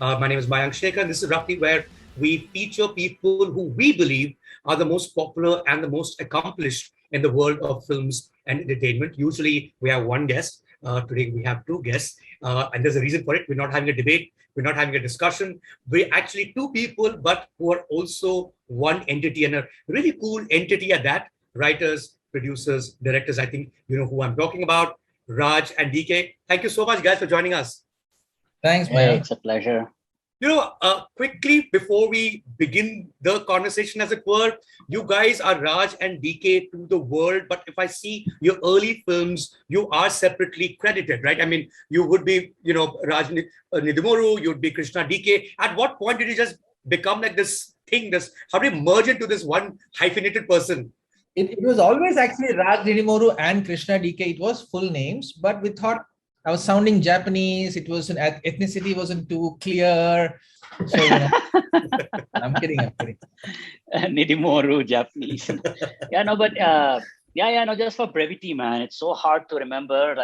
My name is Mayank Shekhar, and this is roughly where we feature people who we believe are the most popular and the most accomplished in the world of films and entertainment. Usually, we have one guest. Today, we have two guests, and there's a reason for it. We're not having a debate. We're not having a discussion. We're actually two people, but who are also one entity, and a really cool entity at that. Writers, producers, directors. I think you know who I'm talking about. Raj and DK. Thank you so much, guys, for joining us. Thanks, Hey, Mayank. it's a pleasure. Quickly before we begin the conversation, as it were, you guys are Raj and DK to the world. But if I see your early films, you are separately credited, right? I mean, you would be, Raj Nidimoru, you'd be Krishna DK. At what point did you just become like this thing? How do you merge into this one hyphenated person? It was always actually Raj Nidimoru and Krishna DK. It was full names, but we thought I was sounding Japanese. It wasn't ethnicity wasn't too clear. So I'm kidding. Nidimoru, Japanese. Just for brevity, man. It's so hard to remember.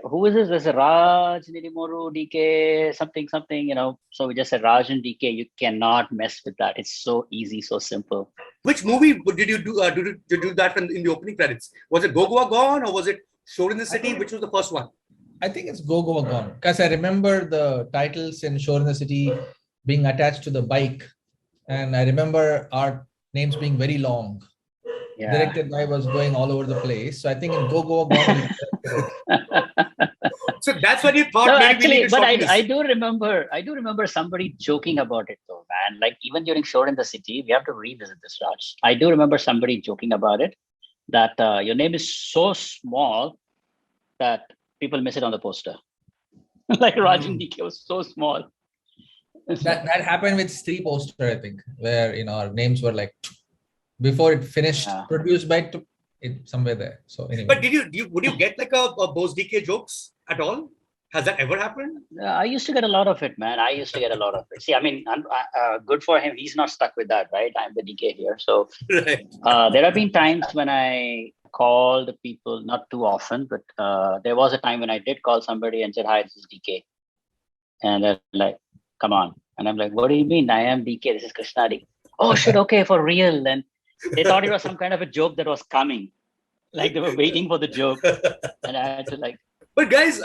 Who is this? There's a Raj, Nidimoru, DK, something, So we just said Raj and DK. You cannot mess with that. It's so easy, so simple. Which movie did you do? Did you do that in the opening credits? Was it Go Goa Gone or was it Shore in the City? Which was the first one? I think it's Go Goa Gone, because I remember the titles in Shore in the City being attached to the bike, and I remember our names being very long. Yeah. Directed by was going all over the place. So I think in Go Goa Gone. So that's what you thought. No, actually, but I do remember somebody joking about it though, man. Like even during Shore in the City, we have to revisit this, Raj. I do remember somebody joking about it, that your name is so small that people miss it on the poster. Like Raj and DK was so small. that happened with Stree poster, I think, where our names were like before it finished, produced by it somewhere there. So anyway. But would you get like a Bose DK jokes at all? Has that ever happened? I used to get a lot of it, man. See, I mean, good for him. He's not stuck with that, right? I'm the DK here. So right. There have been times when I called people, not too often, but there was a time when I did call somebody and said, "Hi, this is DK." And they're like, "Come on." And I'm like, "What do you mean? I am DK. This is Krishna DK." "Oh, shit. Okay, for real." And they thought it was some kind of a joke that was coming. Like they were waiting for the joke. And I had to But guys,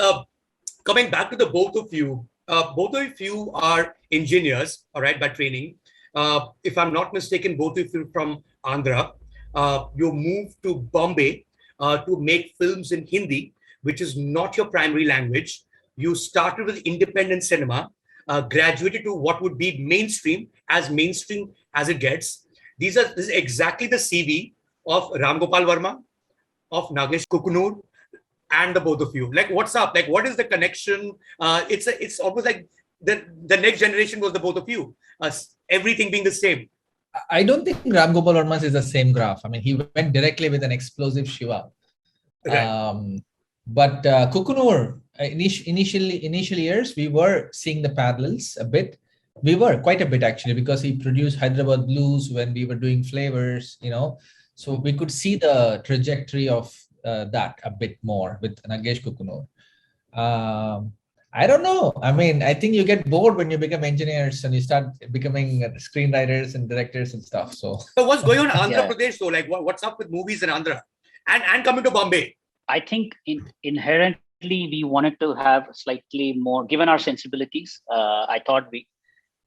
coming back to the both of you are engineers, all right, by training. If I'm not mistaken, both of you from Andhra. You moved to Bombay to make films in Hindi, which is not your primary language. You started with independent cinema, graduated to what would be mainstream as it gets. This is exactly the CV of Ram Gopal Verma, of Nagesh Kukunur, and the both of you. Like, what's up? Like, what is the connection? It's almost like the next generation was the both of you. Everything being the same. I don't think Ram Gopal Verma's is the same graph. I mean, he went directly with an explosive Shiva. Right. But Kukunur, initial years, we were seeing the parallels a bit. We were quite a bit actually, because he produced Hyderabad Blues when we were doing flavors, So we could see the trajectory of that a bit more with Nagesh Kukunur. I don't know. I mean, I think you get bored when you become engineers and you start becoming screenwriters and directors and stuff. So what's going on in Andhra Pradesh? So like, what's up with movies in Andhra and coming to Bombay? I think inherently we wanted to have slightly more, given our sensibilities. I thought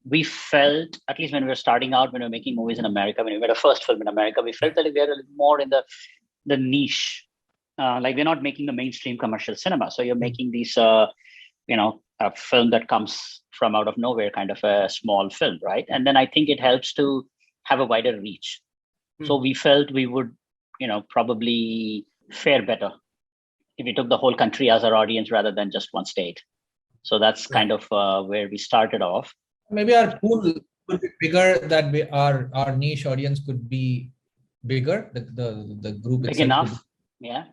we felt, at least when we were starting out, when we were making movies in America, when we made a first film in America, we felt that we were a little more in the niche. Like we're not making the mainstream commercial cinema. So you're making these, a film that comes from out of nowhere, kind of a small film, right? And then I think it helps to have a wider reach. So we felt we would, probably fare better if we took the whole country as our audience rather than just one state. So that's kind of where we started off. Maybe our pool could be bigger, that our niche audience could be bigger. The group big enough, yeah.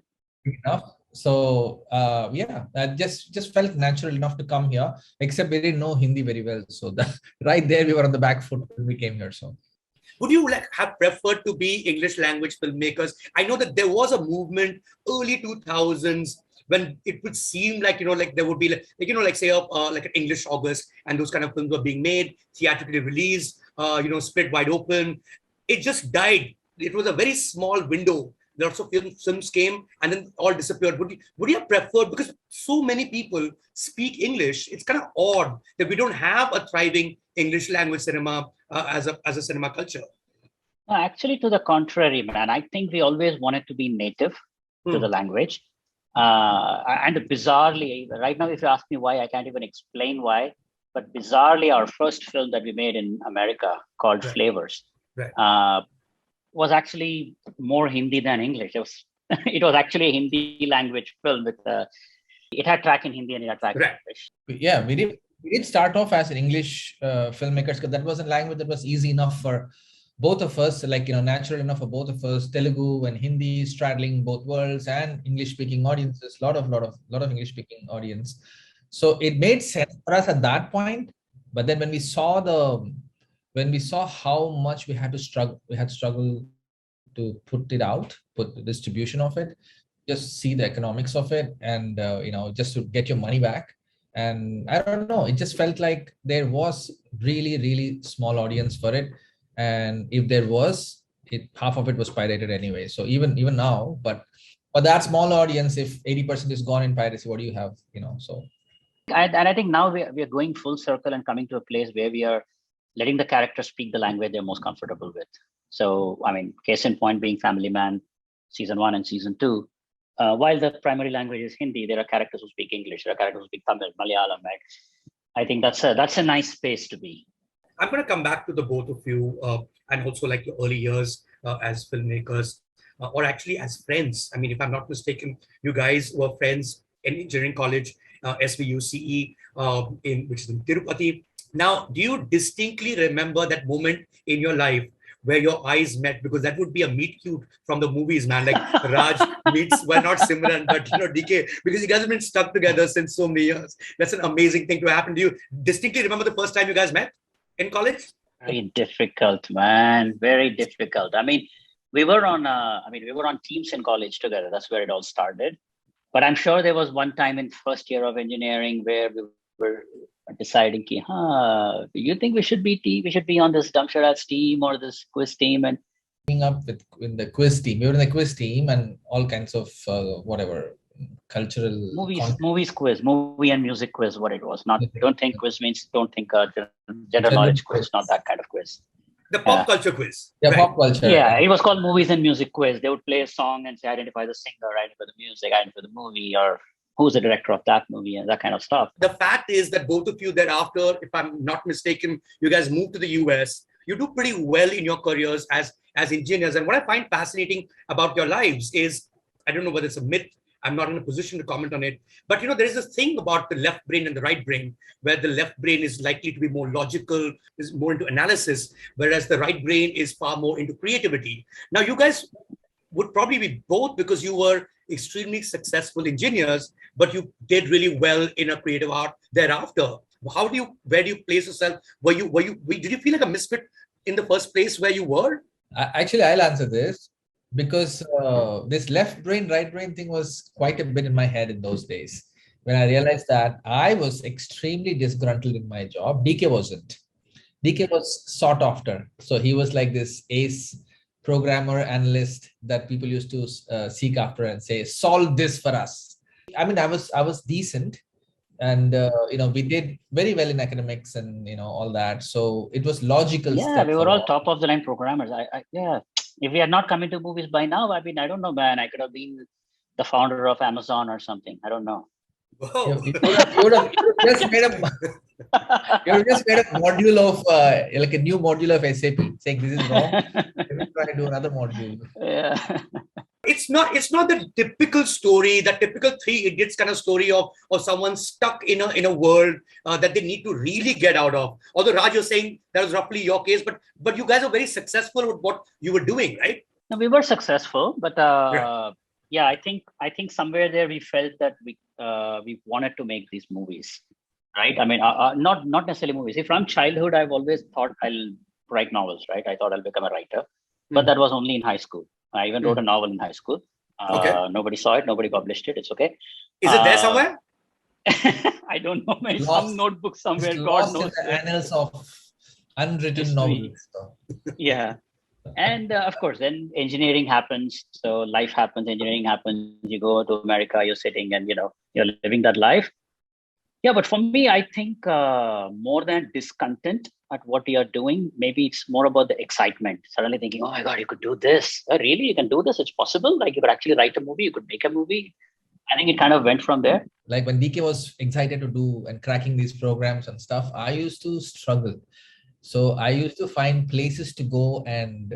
Big enough. So that just felt natural enough to come here. Except we didn't know Hindi very well, so that right there we were on the back foot when we came here. So Would you like have preferred to be English language filmmakers? I know that there was a movement early 2000s when it would seem like, like there would be like say like an English August, and those kind of films were being made, theatrically released, split wide open. It just died. It was a very small window. Lots of films came and then all disappeared. Would you have preferred, because so many people speak English, it's kind of odd that we don't have a thriving English language cinema as a cinema culture? No, actually, to the contrary, man. I think we always wanted to be native to the language. And bizarrely, right now, if you ask me why, I can't even explain why. But bizarrely, our first film that we made in America called Flavors was actually more Hindi than English. It was actually a Hindi language film with it had track in Hindi and it had track in English. Yeah, we did start off as an English filmmakers, because that was a language that was easy enough for both of us, natural enough for both of us. Telugu and Hindi straddling both worlds, and English speaking audiences, lot of English speaking audience. So it made sense for us at that point. But then when we saw how much we had to struggle to put the distribution of it, just see the economics of it, and just to get your money back. And I don't know, it just felt like there was really, really small audience for it. And if there was, half of it was pirated anyway. So even now, but for that small audience, if 80% is gone in piracy, what do you have? So. And I think now we are going full circle and coming to a place where we are letting the characters speak the language they're most comfortable with. So, I mean, case in point being Family Man, season 1 and season 2. While the primary language is Hindi, there are characters who speak English, there are characters who speak Tamil, Malayalam. Right? I think that's a nice space to be. I'm going to come back to the both of you and also like your early years as filmmakers or actually as friends. I mean, if I'm not mistaken, you guys were friends in engineering college, SVUCE, which is in Tirupati. Now, do you distinctly remember that moment in your life where your eyes met? Because that would be a meet cute from the movies, man. Like Raj meets, well, not Simran, but DK, because you guys have been stuck together since so many years. That's an amazing thing to happen. Do you distinctly remember the first time you guys met in college? Very difficult, man. Very difficult. I mean, we were on teams in college together. That's where it all started. But I'm sure there was one time in first year of engineering where we were deciding, do you think we should be on this Dumb Sharads team or this quiz team? And up in the quiz team. We were in the quiz team and all kinds of whatever cultural movies quiz, movie and music quiz. What it was, not don't think quiz means don't think general knowledge quiz, not that kind of quiz. The pop culture quiz. Yeah, right. Pop culture. Yeah, it was called movies and music quiz. They would play a song and say identify the singer, identify the music, identify the movie, or who's the director of that movie, and that kind of stuff. The fact is that both of you thereafter, if I'm not mistaken, you guys moved to the US. You do pretty well in your careers as engineers. And what I find fascinating about your lives is, I don't know whether it's a myth, I'm not in a position to comment on it, but there is this thing about the left brain and the right brain, where the left brain is likely to be more logical, is more into analysis, whereas the right brain is far more into creativity. Now, you guys would probably be both because you were extremely successful engineers, but you did really well in a creative art thereafter. Where do you place yourself? Did you feel like a misfit in the first place where you were? Actually, I'll answer this because this left brain, right brain thing was quite a bit in my head in those days. When I realized that I was extremely disgruntled in my job, DK wasn't. DK was sought after. So he was like this ace programmer, analyst that people used to seek after and say, solve this for us. I mean, I was decent. And, we did very well in academics and, all that. So it was logical. Yeah, we were all top of the line programmers. Yeah. If we had not come into movies by now, I mean, I don't know, man. I could have been the founder of Amazon or something. I don't know. You would have just made a module of like a new module of SAP saying this is wrong. Let me try to do another module. Yeah. It's not the typical story, that typical Three Idiots kind of story of someone stuck in a world that they need to really get out of. Although Raj, you're saying that was roughly your case, but you guys are very successful with what you were doing, right? No, we were successful, but yeah, I think somewhere there we felt that we wanted to make these movies, right? I mean, not necessarily movies. From childhood, I've always thought I'll write novels, right? I thought I'll become a writer, but that was only in high school. I even wrote a novel in high school. Okay. Nobody saw it. Nobody published it. It's okay. Is it there somewhere? I don't know. Maybe Lost- some notebook somewhere. It's God lost in knows. the annals of unwritten History. novels. So. Yeah. And of course, then engineering happens. So life happens, engineering happens. You go to America, you're sitting and, you're living that life. Yeah, but for me, I think more than discontent at what you're doing, maybe it's more about the excitement. Suddenly thinking, oh my God, you could do this. Oh, really? You can do this? It's possible? Like you could actually write a movie, you could make a movie. I think it kind of went from there. Like when DK was excited to do and cracking these programs and stuff, I used to struggle. So I used to find places to go and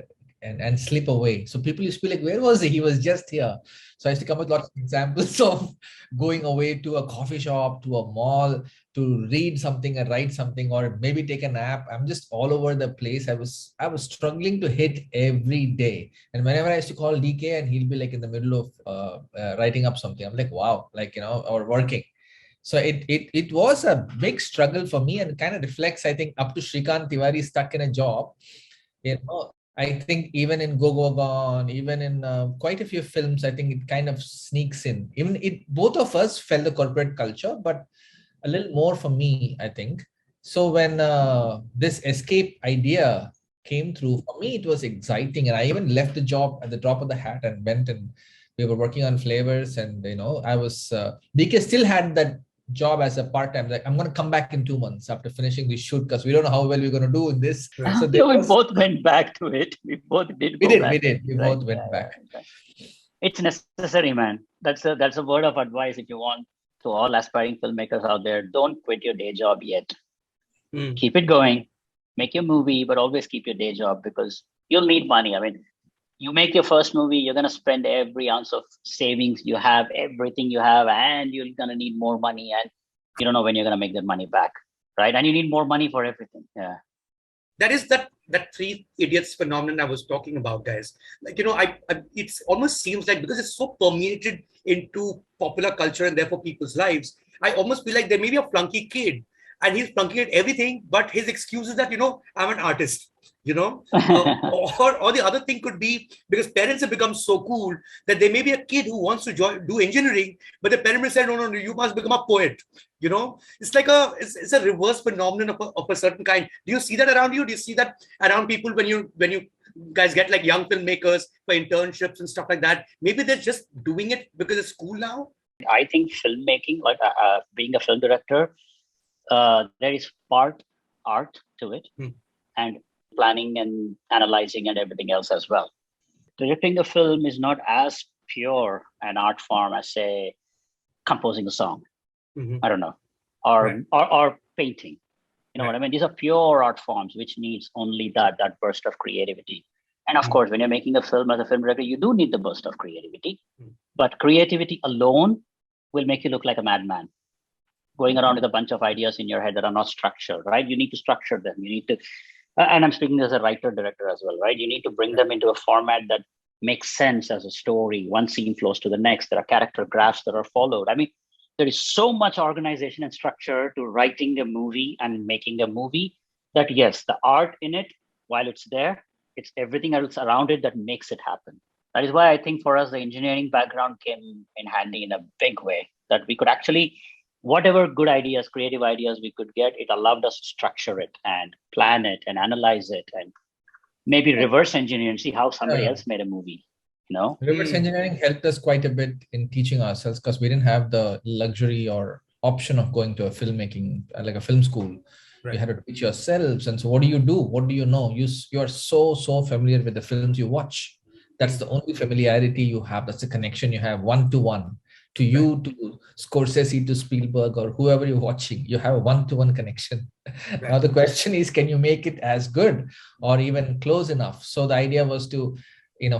slip away. So people used to be like, where was he? He was just here. So I used to come with lots of examples of going away to a coffee shop, to a mall, to read something or write something, or maybe take a nap. I'm just all over the place. I was struggling to hit every day. And whenever I used to call DK and he'll be like in the middle of writing up something, I'm like, wow, like, or working. So it was a big struggle for me, and kind of reflects, I think, up to Shrikant Tiwari stuck in a job. I think even in Go Go Gone, even in quite a few films, I think it kind of sneaks in. Even both of us felt the corporate culture, but a little more for me, I think. So when this escape idea came through, for me, it was exciting. And I even left the job at the drop of the hat and went, and we were working on flavors. And, I was, DK still had that job as a part-time. Like, I'm going to come back in 2 months after finishing the shoot, because we don't know how well we're going to do in this. So we both went back to it. We both did. We did. We both went back. Yeah. It's necessary, man. That's a word of advice if you want to all aspiring filmmakers out there. Don't quit your day job yet. Keep it going. Make your movie, but always keep your day job, because you'll need money. I mean, you make your first movie, you're going to spend every ounce of savings you have, everything you have, and you're going to need more money, and you don't know when you're going to make that money back, right? And you need more money for everything. Yeah. That is that three idiots phenomenon I was talking about, guys. Like, it almost seems like, because it's so permeated into popular culture and therefore people's lives, I almost feel like there may be a flunky kid and he's flunking at everything, but his excuse is that, I'm an artist. Or the other thing could be because parents have become so cool that there may be a kid who wants to do engineering, but the parent will say, no, you must become a poet. It's like it's a reverse phenomenon of a certain kind. Do you see that around you? Do you see that around people when you guys get like young filmmakers for internships and stuff like that? Maybe they're just doing it because it's cool now. I think filmmaking, like being a film director, there is part art to it, and planning and analyzing and everything else as well. Directing a film is not as pure an art form as, say, composing a song. I don't know, or painting. What I mean? These are pure art forms which needs only that burst of creativity. And of course, when you're making a film as a film director, you do need the burst of creativity. But creativity alone will make you look like a madman, going around with a bunch of ideas in your head that are not structured, right? You need to structure them. You need to, and I'm speaking as a writer director as well, right? You need to bring them into a format that makes sense as a story. One scene flows to the next. There are character graphs that are followed. I mean, there is so much organization and structure to writing a movie and making a movie that, yes, the art in it, while it's there, it's everything else around it that makes it happen. That is why I think for us, the engineering background came in handy in a big way, that we could actually, whatever good ideas, creative ideas we could get, it allowed us to structure it and plan it and analyze it and maybe reverse engineer and see how somebody else made a movie. Reverse engineering helped us quite a bit in teaching ourselves, because we didn't have the luxury or option of going to a filmmaking, like a film school. Right. You had to teach yourselves. And so what do you do? What do you know? You are so familiar with the films you watch. That's the only familiarity you have. That's the connection you have, one-to-one. To you, to Scorsese, to Spielberg, or whoever you're watching, you have a one-to-one connection. Right. Now the question is, can you make it as good or even close enough? So the idea was to,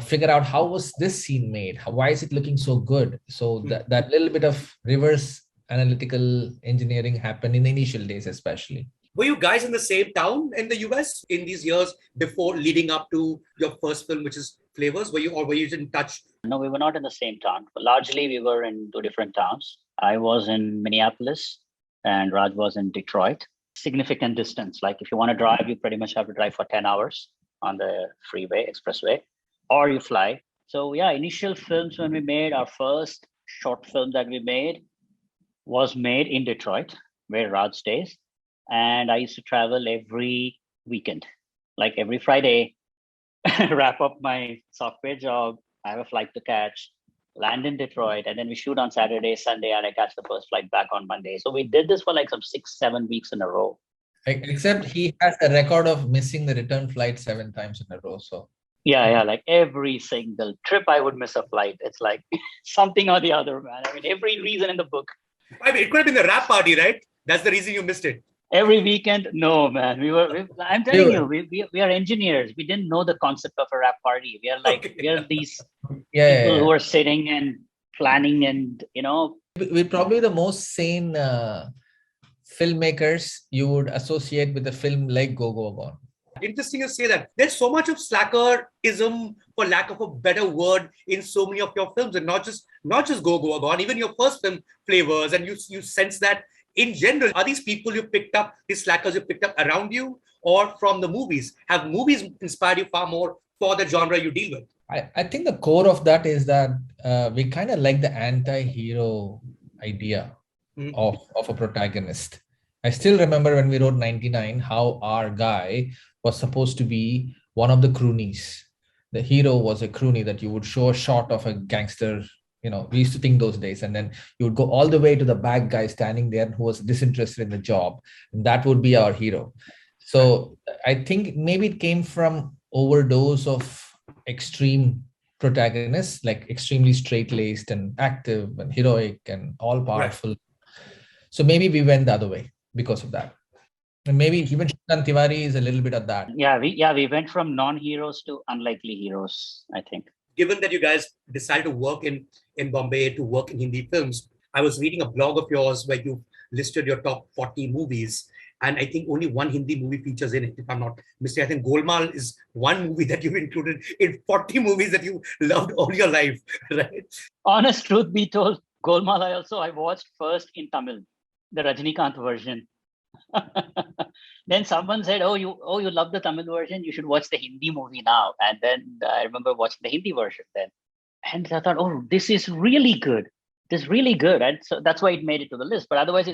figure out how was this scene made? Why is it looking so good? So that little bit of reverse analytical engineering happened in the initial days, especially. Were you guys in the same town in the US in these years before leading up to your first film, which is Flavors? Were you in touch? No, we were not in the same town. Largely, we were in two different towns. I was in Minneapolis and Raj was in Detroit. significant distance. Like if you want to drive, you pretty much have to drive for 10 hours on the freeway, expressway, or you fly. So yeah, initial films when we made our first short film that we made was made in Detroit, where Raj stays. And I used to travel every weekend, like every Friday, wrap up my software job. I have a flight to catch, land in Detroit, and then we shoot on Saturday, Sunday, and I catch the first flight back on Monday. So we did this for like some 6-7 weeks in a row. Except he has a record of missing the return flight 7 times in a row. So yeah, like every single trip I would miss a flight. It's like something or the other, man. I mean, every reason in the book. I mean, it could have been the rap party, right? That's the reason you missed it. Every weekend, no, man. I'm telling you, we are engineers. We didn't know the concept of a rap party. We are like, Okay. we are these yeah. who are sitting and planning and, We're probably the most sane filmmakers you would associate with a film like Go Go Gone. Interesting to say that there's so much of slackerism, for lack of a better word, in so many of your films, and not just Go Go Gone, even your first film, Flavors, and you sense that in general. Are these people you picked up, these slackers you picked up around you, or from the movies? Have movies inspired you far more for the genre you deal with? I think the core of that is that we kind of like the anti-hero idea of a protagonist. I still remember when we wrote 99, how our guy was supposed to be one of the croonies. The hero was a croonie that you would show a shot of a gangster. We used to think those days, and then you would go all the way to the bad guy standing there who was disinterested in the job, and that would be our hero. So I think maybe it came from overdose of extreme protagonists, like extremely straight-laced and active and heroic and all-powerful. Right. So maybe we went the other way because of that. And maybe even Shekhar Tiwari is a little bit of that. Yeah, we went from non-heroes to unlikely heroes, I think. Given that you guys decided to work in Bombay, to work in Hindi films, I was reading a blog of yours where you listed your top 40 movies. And I think only one Hindi movie features in it, if I'm not mistaken. I think Golmaal is one movie that you've included in 40 movies that you loved all your life, right? Honest truth be told, Golmaal I watched first in Tamil, the Rajinikanth version. Then someone said, oh, you love the Tamil version, you should watch the Hindi movie now. And then I remember watching the Hindi version then. And I thought, oh, this is really good. This is really good. And so that's why it made it to the list. But otherwise,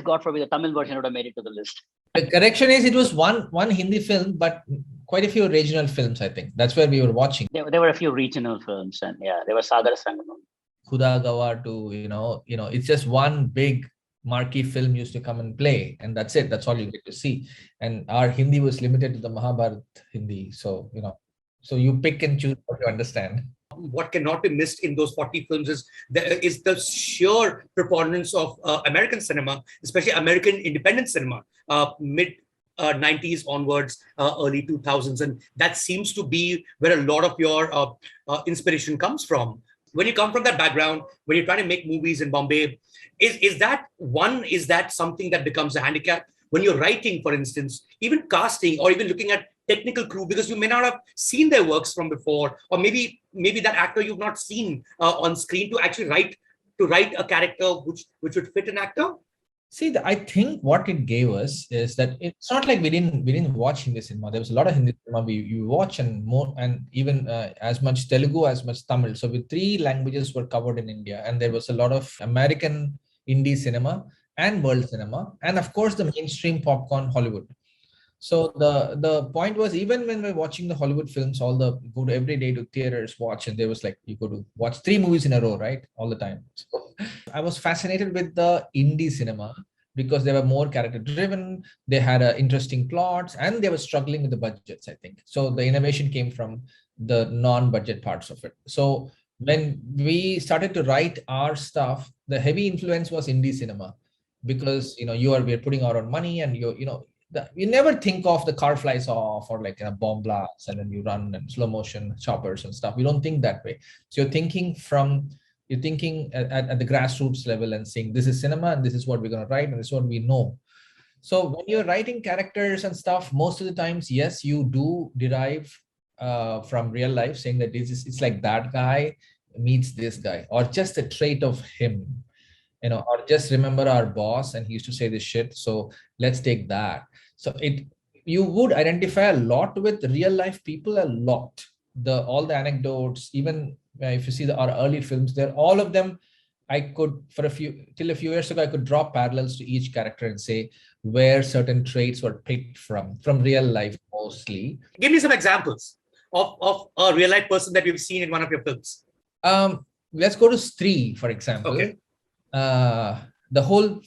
God forbid, the Tamil version would have made it to the list. The correction is it was one Hindi film, but quite a few regional films, I think. That's where we were watching. There were a few regional films, and yeah, there was Sagar Sangamam. Khuda Gawar to, it's just one big marquee film used to come and play, and that's it. That's all you get to see. And our Hindi was limited to the Mahabharat Hindi. So, so you pick and choose what you understand. What cannot be missed in those 40 films is the sheer preponderance of American cinema, especially American independent cinema, mid 90s onwards, early 2000s. And that seems to be where a lot of your inspiration comes from. When you come from that background, when you're trying to make movies in Bombay, is that something that becomes a handicap? When you're writing, for instance, even casting or even looking at technical crew, because you may not have seen their works from before, or maybe that actor you've not seen on screen, to actually write a character which would fit an actor? See, I think what it gave us is that it's not like we didn't watch Hindi cinema. There was a lot of Hindi cinema we watch, and more, and even as much Telugu as much Tamil. So with 3 languages were covered in India, and there was a lot of American indie cinema and world cinema, and of course the mainstream popcorn Hollywood. So the point was, even when we're watching the Hollywood films, go to every day to theaters, watch, and there was like, you go to watch 3 movies in a row, right? All the time. So I was fascinated with the indie cinema because they were more character driven. They had interesting plots, and they were struggling with the budgets, I think. So the innovation came from the non-budget parts of it. So when we started to write our stuff, the heavy influence was indie cinema, because, we're putting our own money, and you never think of the car flies off or like a bomb blast and then you run and slow motion choppers and stuff. We don't think that way. So you're thinking at the grassroots level and saying, this is cinema and this is what we're going to write and this is what we know. So when you're writing characters and stuff, most of the times, yes, you do derive from real life, saying that it's like that guy meets this guy, or just a trait of him. or just remember our boss and he used to say this shit. So let's take that. So you would identify a lot with real life people, a lot. All the anecdotes, even if you see our early films, they're all of them. I could, till a few years ago, I could draw parallels to each character and say where certain traits were picked from real life mostly. Give me some examples of a real life person that you've seen in one of your films. Let's go to Stree, for example. Okay. The whole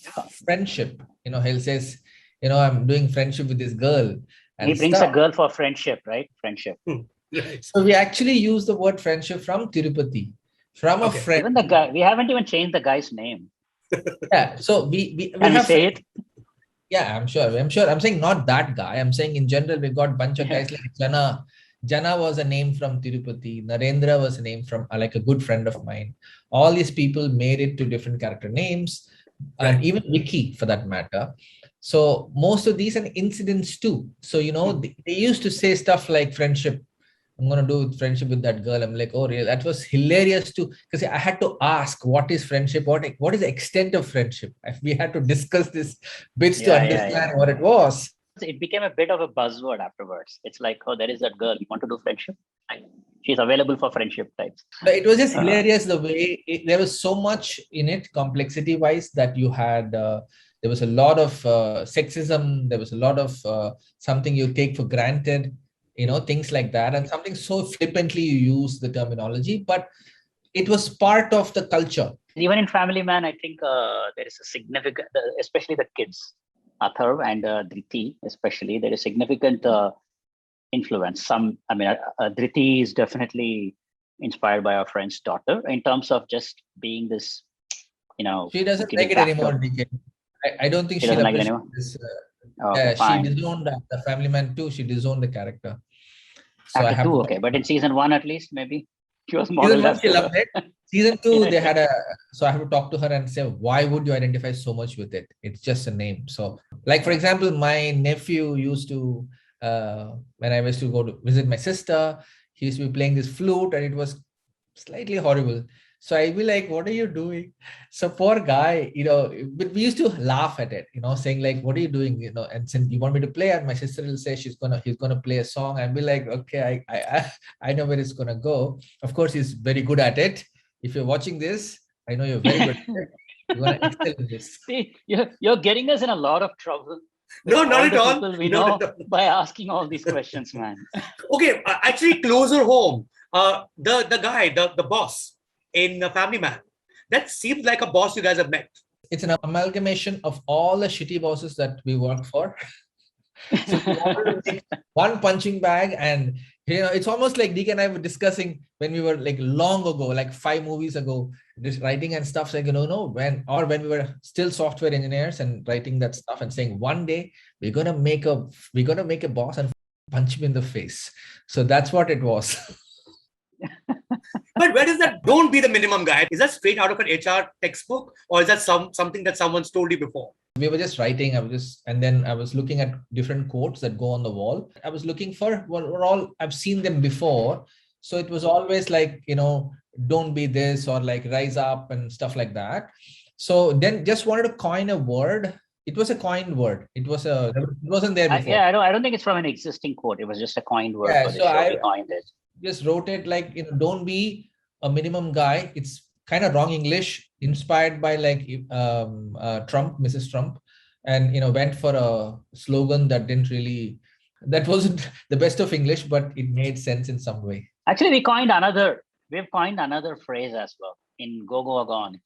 friendship, he says, I'm doing friendship with this girl. And he brings a girl for friendship, right? Friendship. Right. So we actually use the word friendship from Tirupati, from a friend. Even the guy, we haven't even changed the guy's name. Yeah. So we Can have, we say it? Yeah, I'm sure. I'm saying not that guy. I'm saying in general, we got a bunch of guys like Jana. Jana was a name from Tirupati. Narendra was a name from like a good friend of mine. All these people made it to different character names, and even Vicky for that matter. So most of these are incidents too. So, they used to say stuff like friendship. I'm going to do friendship with that girl. I'm like, oh, really? That was hilarious too. Because I had to ask, what is friendship? What is the extent of friendship? We had to discuss this bits to understand what it was. It became a bit of a buzzword afterwards. It's like, oh, there is that girl. You want to do friendship? She's available for friendship types. But it was just hilarious the way there was so much in it, complexity wise, that you had. There was a lot of sexism. There was a lot of something you take for granted. Things like that, and something so flippantly you use the terminology, but it was part of the culture. Even in Family Man, I think there is a significant, especially the kids, Atharv and Dhriti, especially, there is significant influence. Dhriti is definitely inspired by our friend's daughter in terms of just being this, She doesn't like it anymore, DK. I don't think she doesn't like it anymore. This, she disowned the Family Man too. She disowned the character. So After two, okay. But in season 1, at least, maybe she was modeled. She loved it. Season 2, they had so I have to talk to her and say, why would you identify so much with it? It's just a name. So, like, for example, my nephew used to, when I was to go to visit my sister, he used to be playing this flute and it was slightly horrible. So I'd be like, what are you doing? So poor guy, but we used to laugh at it, saying like, what are you doing? And since you want me to play, and my sister will say he's gonna play a song. I'd be like, okay, I know where it's gonna go. Of course, he's very good at it. If you're watching this, I know you're very good at it. You're gonna excel in this. See, you're getting us in a lot of trouble. No, not at all. People we know by asking all these questions, man. Okay, actually, closer home. The guy, the boss in Family Man, that seems like a boss you guys have met. It's an amalgamation of all the shitty bosses that we worked for. So one punching bag, and it's almost like DK and I were discussing when we were like long ago, like 5 movies ago, just writing and stuff, like when we were still software engineers and writing that stuff and saying one day we're gonna make a boss and punch him in the face. So that's what it was. But where is that? Don't be the minimum guy. Is that straight out of an HR textbook, or is that something that someone's told you before? We were just writing. And then I was looking at different quotes that go on the wall. I was looking for I've seen them before. So it was always like, don't be this, or like rise up and stuff like that. So then just wanted to coin a word. It was a coined word. It wasn't there before. I don't think it's from an existing quote. It was just a coined word. Yeah, so I coined it. Just wrote it like, don't be a minimum guy. It's kind of wrong English, inspired by like Trump, Mrs. Trump, and went for a slogan that wasn't the best of English, but it made sense in some way. Actually, we've coined another phrase as well in Go Go Gone,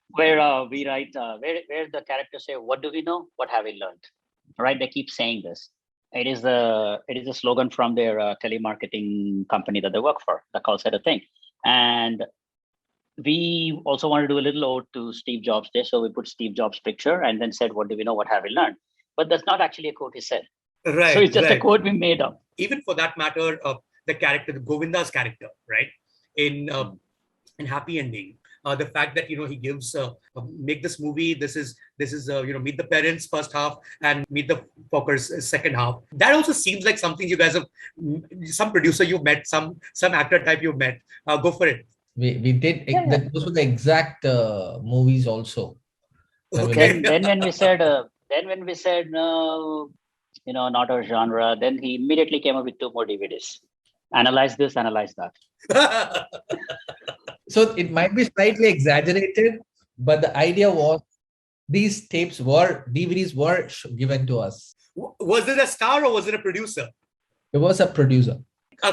where we write where the characters say, what do we know? What have we learned? Right? They keep saying this. It is a slogan from their telemarketing company that they work for, the call center thing. And we also want to do a little ode to Steve Jobs Day. So we put Steve Jobs' picture and then said, what do we know? What have we learned? But that's not actually a quote he said. Right. So it's just a quote we made up. Even for that matter, the character, the Govinda's character, right? In Happy Ending, the fact that he gives make this movie. This is meet the parents first half and meet the fuckers second half. That also seems like something you guys have, some producer you've met, some actor type you've met. Go for it. We did that. Those were the exact movies also. When we Okay. made, When we said no, not our genre, then he immediately came up with 2 more DVDs. Analyze this, analyze that. so it might be slightly exaggerated, but the idea was these DVDs were given to us. Was it a star or was it a producer? It was a producer.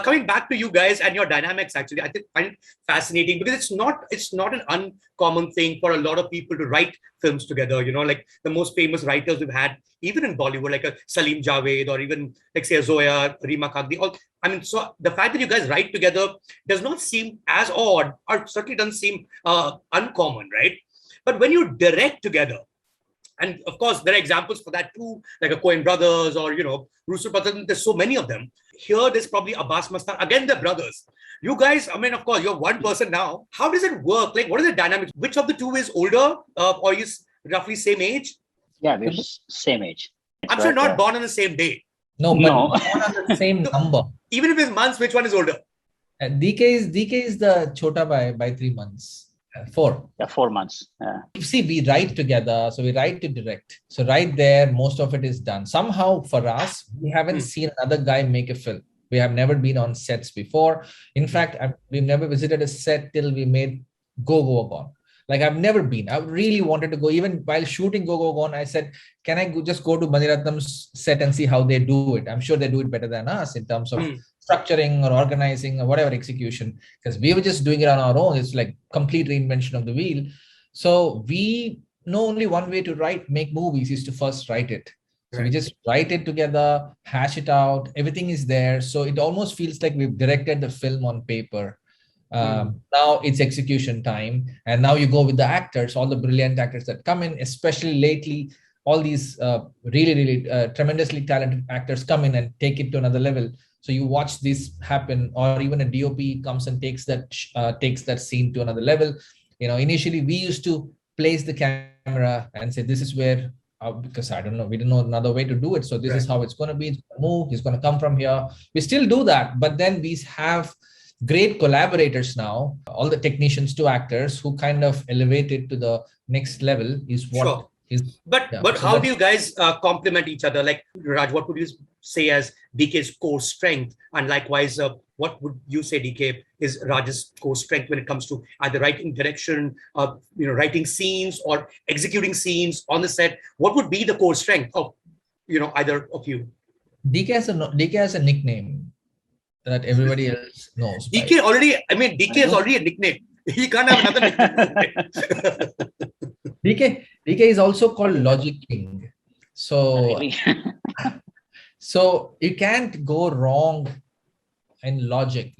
Coming back to you guys and your dynamics, actually, I find it fascinating because it's not an uncommon thing for a lot of people to write films together. Like the most famous writers we've had, even in Bollywood, like a Salim Javed or even like say a Zoya, Rima Kagdi. So the fact that you guys write together does not seem as odd, or certainly doesn't seem uncommon, right? But when you direct together, and of course, there are examples for that too, like a Coen brothers or, Russo brothers. There's so many of them. Here, there's probably Abbas Mastan. Again, they're brothers. You guys, of course, you're one person now. How does it work? Like, what are the dynamics? Which of the two is older or is roughly same age? Yeah, we're same age. I'm sure not born on the same day. No, but No. born on the same number. Even if it's months, which one is older? DK is the chota by 3 months. 4. Yeah, 4 months. Yeah. See, we write together, so we write to direct. So right there, most of it is done. Somehow for us, we haven't seen another guy make a film. We have never been on sets before. In fact, we've never visited a set till we made Go Go Gone. Like I've never been. I really wanted to go. Even while shooting Go Go Gone, I said, can I just go to Maniratnam's set and see how they do it? I'm sure they do it better than us in terms of structuring or organizing or whatever execution, because we were just doing it on our own. It's like complete reinvention of the wheel. So we know only one way to make movies is to first write it. So we just write it together, hash it out. Everything is there. So it almost feels like we've directed the film on paper. Now it's execution time. And now you go with the actors, all the brilliant actors that come in, especially lately, all these really tremendously talented actors come in and take it to another level. So you watch this happen, or even a DOP comes and takes that scene to another level. Initially we used to place the camera and say, this is where, because I don't know, we didn't know another way to do it. So this is how it's going to be. It's going to move. He's going to come from here. We still do that, but then we have great collaborators now, all the technicians to actors who kind of elevate it to the next level is what. Sure. But how do you guys complement each other? Like Raj, what would you say as DK's core strength, and likewise, what would you say, DK, is Raj's core strength when it comes to either writing, direction, writing scenes or executing scenes on the set? What would be the core strength of either of you? DK has a nickname that everybody else knows. DK is already a nickname. He can't have another nickname. DK is also called Logic King. So, so you can't go wrong in logic.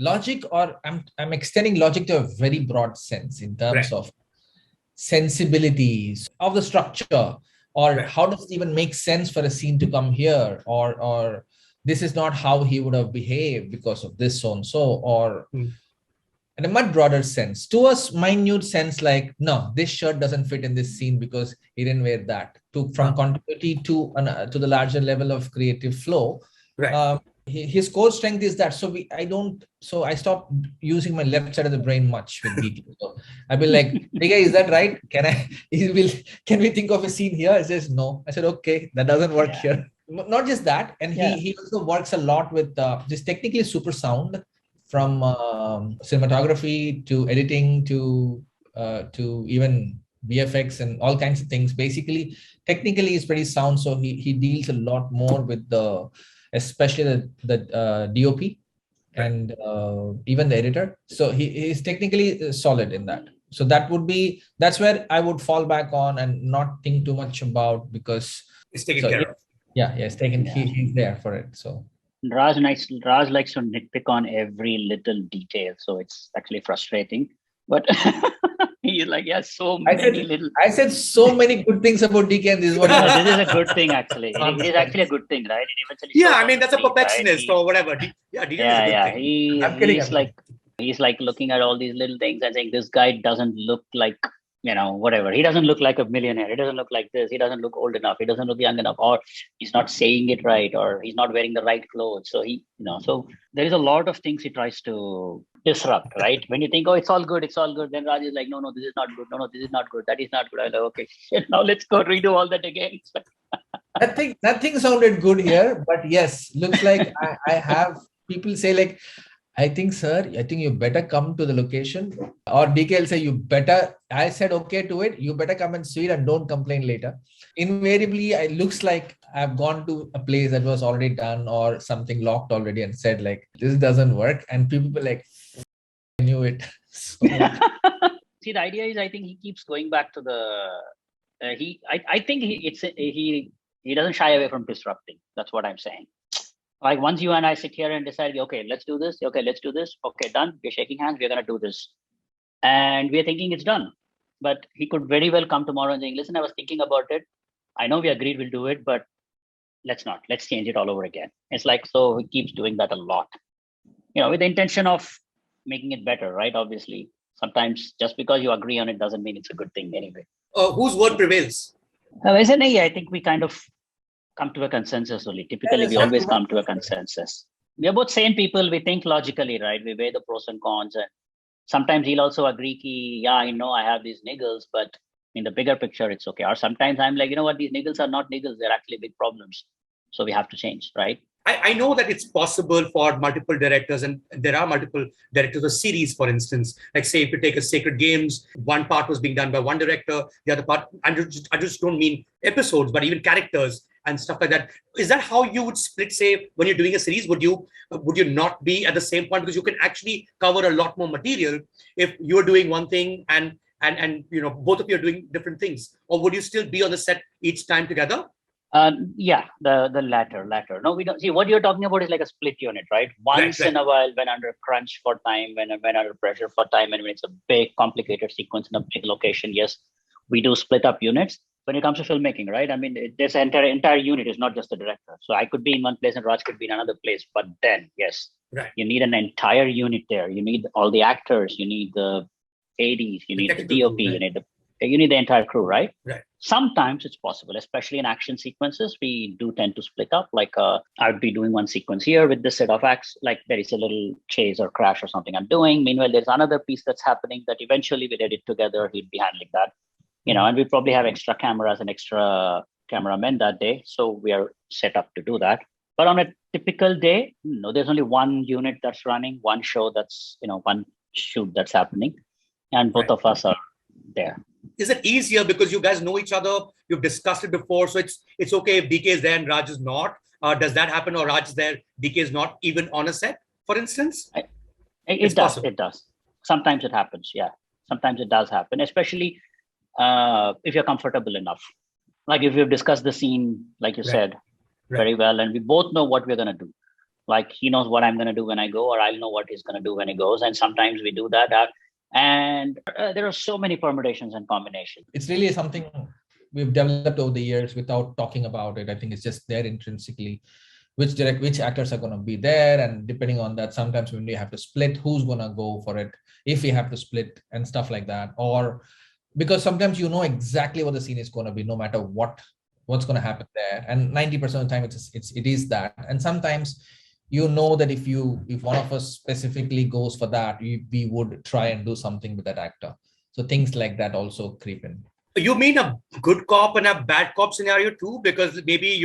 Or I'm extending logic to a very broad sense in terms of sensibilities of the structure, or how does it even make sense for a scene to come here, or this is not how he would have behaved because of this so and so, or in a much broader sense, to a minute sense, like, no, this shirt doesn't fit in this scene because he didn't wear that. From continuity to the larger level of creative flow. His core strength is that. So I stopped using my left side of the brain much with DK. So I'll be like, DK, is that right? Can we think of a scene here? He says no. I said, okay, that doesn't work here. Not just that, and he also works a lot with just technically super sound. From cinematography to editing to even VFX and all kinds of things. Basically, technically, he's pretty sound. So he deals a lot more with especially the DOP and even the editor. So he's technically solid in that. So that's where I would fall back on and not think too much about, because it's taken care of. It's taken. He's there for it. So. Raj likes to nitpick on every little detail, so it's actually frustrating. But he's like, I said so many good things about DK, and this is what. This is a good thing, actually. It is actually a good thing, right? It eventually that's a perfectionist or whatever. He's like looking at all these little things and saying, this guy doesn't look like, whatever. He doesn't look like a millionaire. He doesn't look like this. He doesn't look old enough. He doesn't look young enough, or he's not saying it right, or he's not wearing the right clothes. So so there is a lot of things he tries to disrupt, right? When you think, oh, it's all good, then Raj is like, no, this is not good. No, this is not good. That is not good. I'm like, okay, shit, now let's go redo all that again. Nothing sounded good here, but yes, looks like I have people say like, I think, sir, I think you better come to the location. Or DK will say, you better, I said okay to it, you better come and see it and don't complain later. Invariably, it looks like I've gone to a place that was already done or something locked already and said like, this doesn't work. And people were like, I knew it. So, see, the idea is, I think he keeps going back to the, I think he doesn't shy away from disrupting. That's what I'm saying. Like once you and I sit here and decide, okay, let's do this. Okay, let's do this. Okay, done. We're shaking hands. We're going to do this. And we're thinking it's done. But he could very well come tomorrow and saying, listen, I was thinking about it. I know we agreed we'll do it, but let's not. Let's change it all over again. It's like, so he keeps doing that a lot, with the intention of making it better, right? Obviously, sometimes just because you agree on it doesn't mean it's a good thing anyway. Whose word prevails? I think we kind of come to a consensus only. Typically, we always come to a consensus. We are both sane people. We think logically, right? We weigh the pros and cons. And sometimes he'll also agree, yeah, I have these niggles, but in the bigger picture, it's okay. Or sometimes I'm like, you know what? These niggles are not niggles. They're actually big problems. So we have to change, right? I know that it's possible for multiple directors, and there are multiple directors of series, for instance. Like say, if you take a Sacred Games, one part was being done by one director, the other part, I just don't mean episodes, but even characters and stuff like that. Is that how you would split, say, when you're doing a series? Would you not be at the same point? Because you can actually cover a lot more material if you're doing one thing and both of you are doing different things. Or would you still be on the set each time together? Yeah, the latter. No, we don't. See, what you're talking about is like a split unit, right? Once in a while, when under crunch for time, when under pressure for time, and when it's a big, complicated sequence in a big location, yes, we do split up units. When it comes to filmmaking, right? I mean, this entire unit is not just the director. So I could be in one place and Raj could be in another place. But then, yes, right, you need an entire unit there. You need all the actors. You need the ADs. You need the DOP. Crew, right? You need the entire crew, right? Right. Sometimes it's possible, especially in action sequences. We do tend to split up. Like I would be doing one sequence here with this set of acts. Like there is a little chase or crash or something I'm doing. Meanwhile, there's another piece that's happening that eventually we'll edit together. He'd be handling that. And we probably have extra cameras and extra cameramen that day. So we are set up to do that. But on a typical day, no, there's only one unit that's running, one show that's, one shoot that's happening. And both of us are there. Is it easier because you guys know each other? You've discussed it before. So it's okay if DK is there and Raj is not. Does that happen, or Raj is there, DK is not even on a set, for instance? It does. Sometimes it happens. Yeah. Sometimes it does happen, especially if you're comfortable enough. Like if we've discussed the scene, like you said, very well, and we both know what we're going to do. Like he knows what I'm going to do when I go, or I'll know what he's going to do when he goes. And sometimes we do that. And there are so many permutations and combinations. It's really something we've developed over the years without talking about it. I think it's just there intrinsically, which actors are going to be there. And depending on that, sometimes when we have to split, who's going to go for it, if we have to split and stuff like that. Or because sometimes exactly what the scene is going to be, no matter what's going to happen there. And 90% of the time it is that. And sometimes that if one of us specifically goes for that, we would try and do something with that actor. So things like that also creep in. You mean a good cop and a bad cop scenario too? Because maybe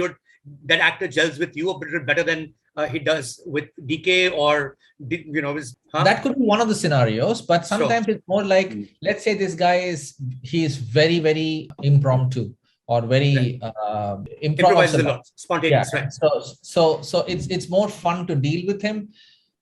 that actor gels with you a bit better than he does with DK, or That could be one of the scenarios, but sometimes it's more like, let's say this guy he is very, very impromptu or very improvises a lot, spontaneous. Yeah. Right. So it's more fun to deal with him.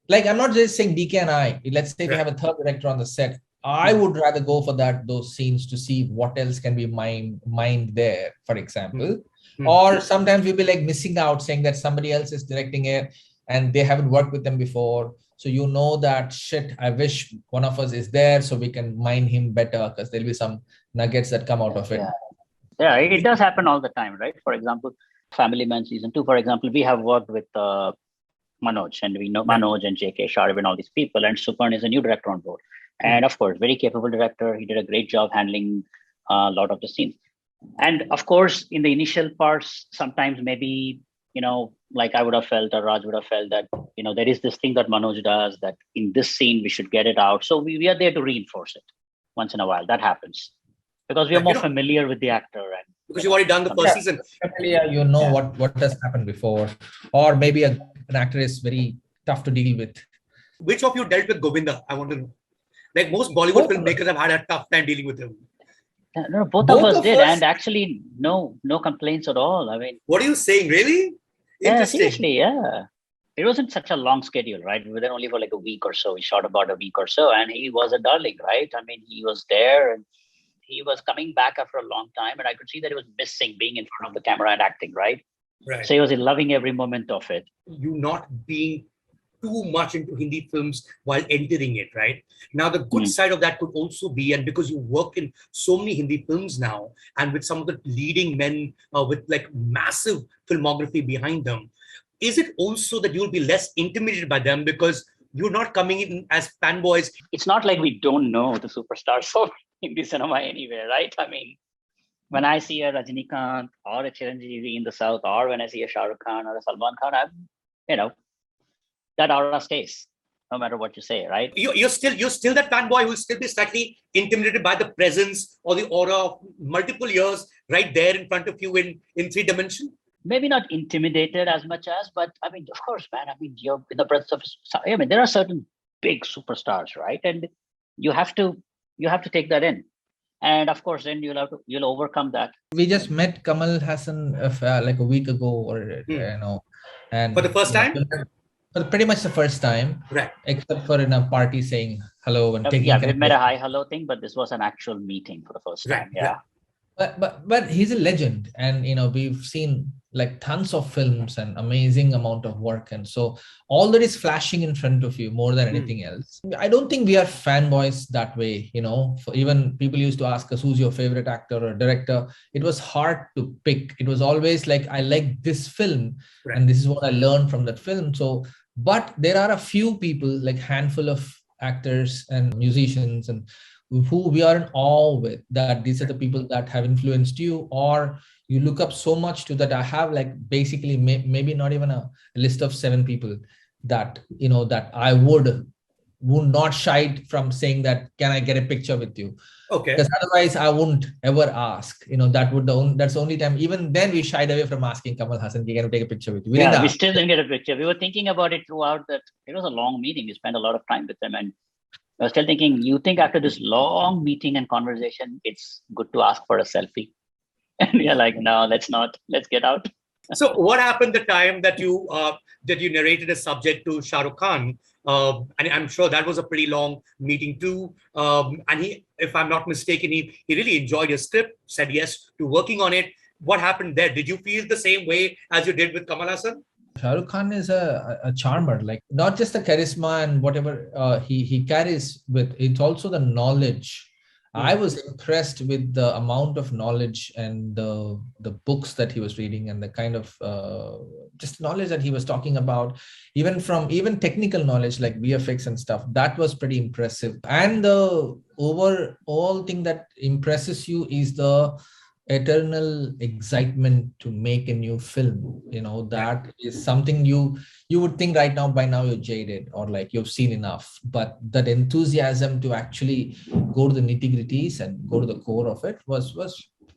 Like I'm not just saying DK and I. Let's say we have a third director on the set. I would rather go for those scenes to see what else can be mined there, for example. Or sometimes we'll be like missing out, saying that somebody else is directing it and they haven't worked with them before. So that shit, I wish one of us is there so we can mine him better, because there'll be some nuggets that come out of it. Yeah, it does happen all the time, right? For example, Family Man season 2, for example, we have worked with Manoj, and we know Manoj and JK Sharv and all these people, and Supern is a new director on board. And of course, very capable director. He did a great job handling a lot of the scenes. And of course, in the initial parts, sometimes maybe, like I would have felt or Raj would have felt that, there is this thing that Manoj does that in this scene, we should get it out. So we are there to reinforce it once in a while. That happens because we are more familiar with the actor. And because you've already done the first season. Familiar, what has happened before. Or maybe an actor is very tough to deal with. Which of you dealt with Govinda? I want to know. Like most Bollywood filmmakers have had a tough time dealing with him. No, both of us did, and actually, no complaints at all. I mean, what are you saying? Really? Yeah, seriously, yeah. It wasn't such a long schedule, right? We were there only for like a week or so. We shot about a week or so, and he was a darling, right? I mean, he was there, and he was coming back after a long time, and I could see that he was missing being in front of the camera and acting, right? Right. So he was loving every moment of it. You not being too much into Hindi films while entering it, right? Now, the good side of that could also be, and because you work in so many Hindi films now, and with some of the leading men with like massive filmography behind them, is it also that you'll be less intimidated by them because you're not coming in as fanboys? It's not like we don't know the superstars of Hindi cinema anywhere, right? I mean, when I see a Rajinikanth or a Chiranjeevi in the South, or when I see a Shah Rukh Khan or a Salman Khan, that aura stays, no matter what you say, right? You're still that fanboy who will still be slightly intimidated by the presence or the aura of multiple years right there in front of you in 3 dimension. Maybe not intimidated as much as, but I mean, of course, man. I mean, you're in the presence of. I mean, there are certain big superstars, right? And you have to take that in, and of course, then you'll overcome that. We just met Kamal Hassan like a week ago, or and for the first time. Pretty much the first time, right? Except for in a party saying hello and taking. Yeah, we met a hi hello thing, but this was an actual meeting for the first time. Yeah. But he's a legend, and we've seen like tons of films and amazing amount of work, and so all that is flashing in front of you more than anything else. I don't think we are fanboys that way. For even people used to ask us who's your favorite actor or director. It was hard to pick. It was always like, I like this film, and this is what I learned from that film. So, but there are a few people, like handful of actors and musicians and who we are in awe with, that these are the people that have influenced you, or you look up so much to that. I have like basically maybe not even a list of 7 people that, that I would not shy from saying that, can I get a picture with you? Okay. Because otherwise I wouldn't ever ask, that's the only time. Even then we shied away from asking Kamal Hassan, can you take a picture with you? We still didn't get a picture. We were thinking about it throughout that. It was a long meeting. We spent a lot of time with them, and I was still thinking, you think after this long meeting and conversation, it's good to ask for a selfie? And we are like, no, let's not. Let's get out. So what happened the time that you narrated a subject to Shah Rukh Khan? And I'm sure that was a pretty long meeting too. And he, if I'm not mistaken, he really enjoyed your script, said yes to working on it. What happened there? Did you feel the same way as you did with Kamal Hassan? Shah Rukh Khan is a charmer, like not just the charisma and whatever he carries with, it's also the knowledge. I was impressed with the amount of knowledge and the books that he was reading, and the kind of just knowledge that he was talking about, even technical knowledge like VFX and stuff. That was pretty impressive. And the overall thing that impresses you is the eternal excitement to make a new film. That is something you would think right now, by now you're jaded or like you've seen enough, but that enthusiasm to actually go to the nitty-gritties and go to the core of it was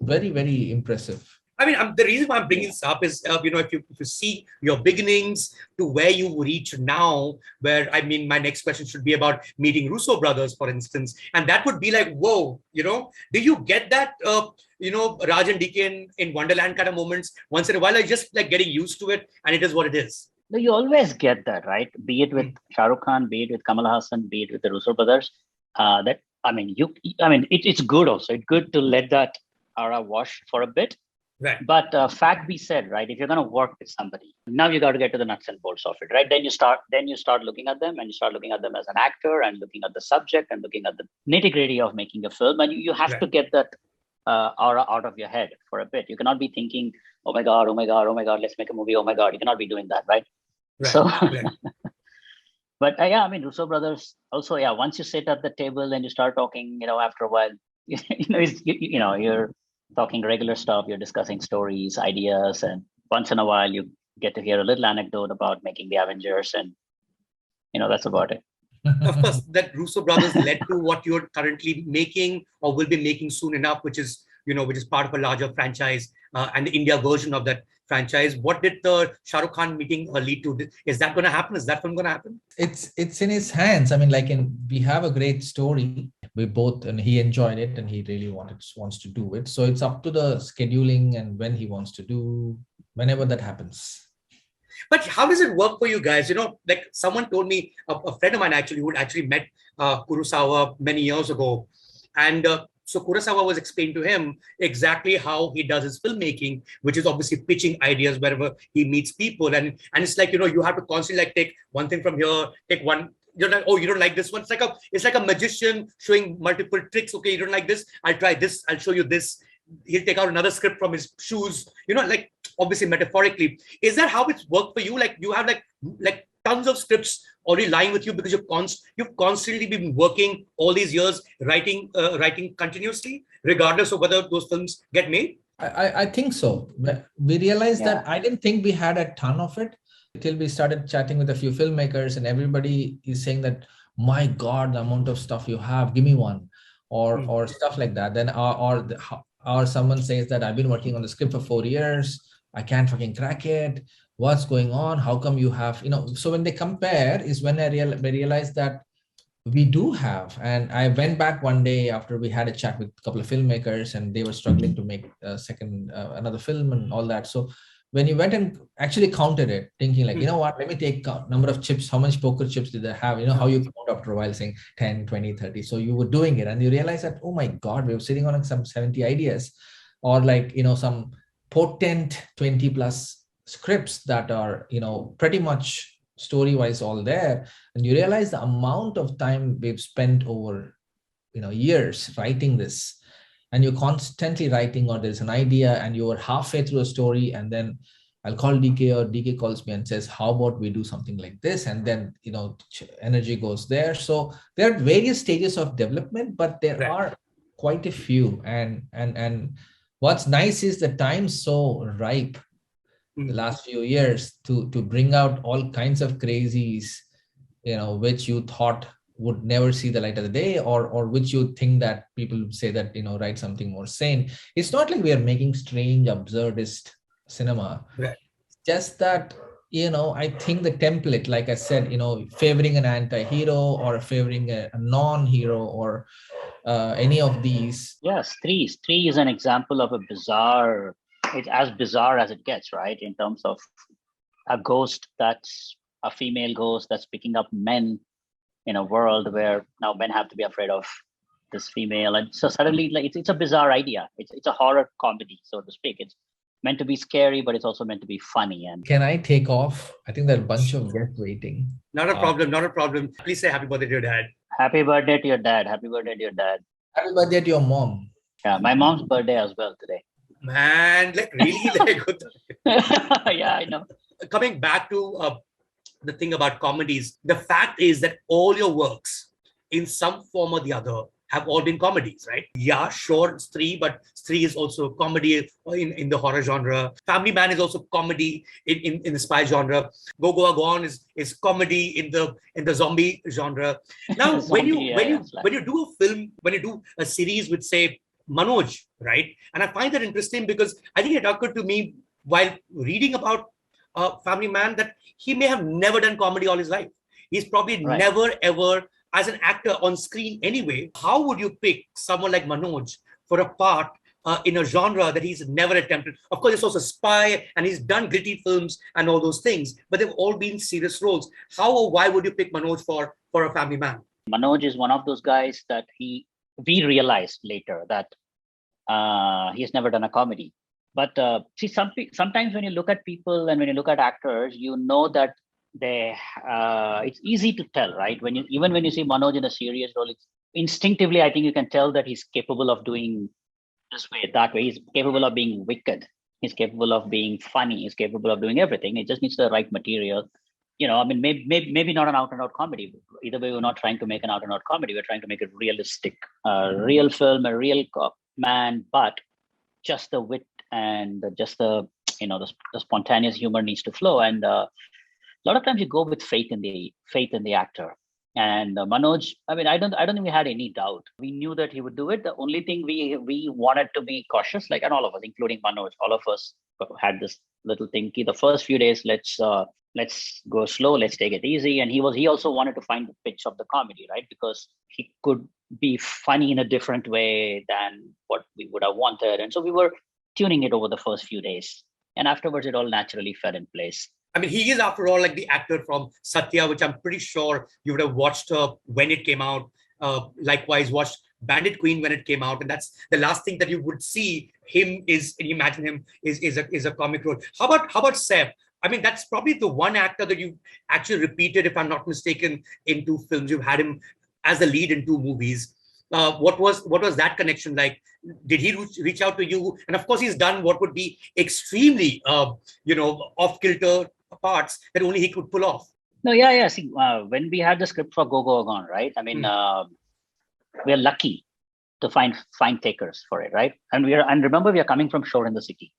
very, very impressive. I mean, the reason why I'm bringing this up is, if you see your beginnings to where you reach now, where, I mean, my next question should be about meeting Russo brothers, for instance. And that would be like, whoa, do you get that, Raj and DK in Wonderland kind of moments once in a while? Are you just like getting used to it and it is what it is? No, you always get that, right? Be it with Shah Rukh Khan, be it with Kamal Hassan, be it with the Russo brothers. It's good also. It's good to let that aura wash for a bit. Right. But fact be said, right? If you're going to work with somebody, now you got to get to the nuts and bolts of it, right? Then you start looking at them, and you start looking at them as an actor, and looking at the subject, and looking at the nitty gritty of making a film. And you have to get that aura out of your head for a bit. You cannot be thinking, oh my God, let's make a movie. Oh my God, you cannot be doing that, right? So, but Russo brothers also, once you sit at the table and you start talking, after a while, you're talking regular stuff, you're discussing stories, ideas, and once in a while you get to hear a little anecdote about making the Avengers, and that's about it. Of course, that Russo brothers led to what you're currently making or will be making soon enough, which is part of a larger franchise and the India version of that franchise. What did the Shah Rukh Khan meeting lead to? Is that going to happen? Is that film going to happen? It's in his hands. I mean, we have a great story. We both, and he enjoyed it, and he really wants to do it. So it's up to the scheduling and when he wants to do, whenever that happens. But how does it work for you guys? Like someone told me, a friend of mine actually, who had actually met Kurosawa many years ago. And so Kurosawa was explaining to him exactly how he does his filmmaking, which is obviously pitching ideas wherever he meets people. And it's like, you have to constantly like take one thing from here, take one. You're like, oh, you don't like this one. It's like a magician showing multiple tricks. Okay, you don't like this. I'll try this. I'll show you this. He'll take out another script from his shoes, like obviously metaphorically. Is that how it's worked for you? Like you have like tons of scripts already lying with you because you've constantly been working all these years, writing continuously, regardless of whether those films get made? I think so. We realized that I didn't think we had a ton of it till we started chatting with a few filmmakers, and everybody is saying that, my God, the amount of stuff you have, give me one, or stuff like that. Then or someone says that I've been working on the script for 4 years, I can't fucking crack it. What's going on? How come you have, so when they compare is when I realized that we do have. And I went back one day after we had a chat with a couple of filmmakers, and they were struggling to make another film and all that. So when you went and actually counted it, thinking like, what, let me take number of chips, how much poker chips did they have? How you count after a while saying 10, 20, 30. So you were doing it and you realize that, oh my God, we were sitting on some 70 ideas, or like, some potent 20 plus scripts that are, pretty much story-wise all there. And you realize the amount of time we've spent over, years writing this. And you're constantly writing, or there's an idea and you're halfway through a story, and then I'll call DK, or DK calls me and says, how about we do something like this? And then, energy goes there. So there are various stages of development, but there are quite a few. And what's nice is the time's so ripe the last few years to bring out all kinds of crazies, which you thought would never see the light of the day, or which you think that people say that, write something more sane. It's not like we are making strange, absurdist cinema. Right. Just that, I think the template, like I said, favoring an anti-hero or favoring a non-hero, or any of these. Yes, Three is an example of it's as bizarre as it gets, right? In terms of a ghost that's a female ghost that's picking up men in a world where now men have to be afraid of this female. And so suddenly, like, it's a bizarre idea. It's a horror comedy, so to speak. It's meant to be scary, but it's also meant to be funny. And can I take off? I think there are a bunch of guests waiting. Not a problem. Please say happy birthday to your dad. Happy birthday to your dad. Happy birthday to your dad. Happy birthday to your mom. Yeah, my mom's birthday as well today. Man, like really, like good. Yeah, I know. Coming back to the thing about comedies, the fact is that all your works, in some form or the other, have all been comedies, right? Yeah, sure, it's three, but three is also comedy in the horror genre. Family Man is also comedy in the spy genre. Go On is comedy in the zombie genre. Now, when you do a film, when you do a series with, say, Manoj, right? And I find that interesting because I think it occurred to me while reading about Family Man that he may have never done comedy all his life. He's probably never ever, as an actor on screen anyway. How would you pick someone like Manoj for a part in a genre that he's never attempted? Of course, it's also spy and he's done gritty films and all those things, but they've all been serious roles. How or why would you pick Manoj for a Family Man? Manoj is one of those guys that we realized later that he has never done a comedy. But see, sometimes when you look at people and when you look at actors, you know that it's easy to tell, right? Even when you see Manoj in a serious role, instinctively, I think you can tell that he's capable of doing this way, that way. He's capable of being wicked. He's capable of being funny. He's capable of doing everything. It just needs the right material. I mean, maybe not an out-and-out comedy. Either way, we're not trying to make an out-and-out comedy. We're trying to make it realistic, a real film, a real man, but just the wit and just the the spontaneous humor needs to flow. And a lot of times you go with faith in the actor. And Manoj, I mean, I don't think we had any doubt. We knew that he would do it. The only thing we wanted to be cautious, like, and all of us, including Manoj, all of us had this little thing. The first few days, let's go slow, let's take it easy. And he also wanted to find the pitch of the comedy, right? Because he could be funny in a different way than what we would have wanted. And so we were tuning it over the first few days. And afterwards, it all naturally fell in place. I mean, he is, after all, like the actor from Satya, which I'm pretty sure you would have watched when it came out. Likewise, watched Bandit Queen when it came out, and that's the last thing that you would see him is. And you imagine him is a comic role. How about Saif? I mean, that's probably the one actor that you actually repeated, if I'm not mistaken, in 2 films. You've had him as the lead in 2 movies. What was that connection like? Did he reach out to you? And of course, he's done what would be extremely, off-kilter parts that only he could pull off. No, yeah. See, when we had the script for Go Go Gone, right? I mean, we're lucky to find takers for it, right? And remember, we are coming from Shore in the City.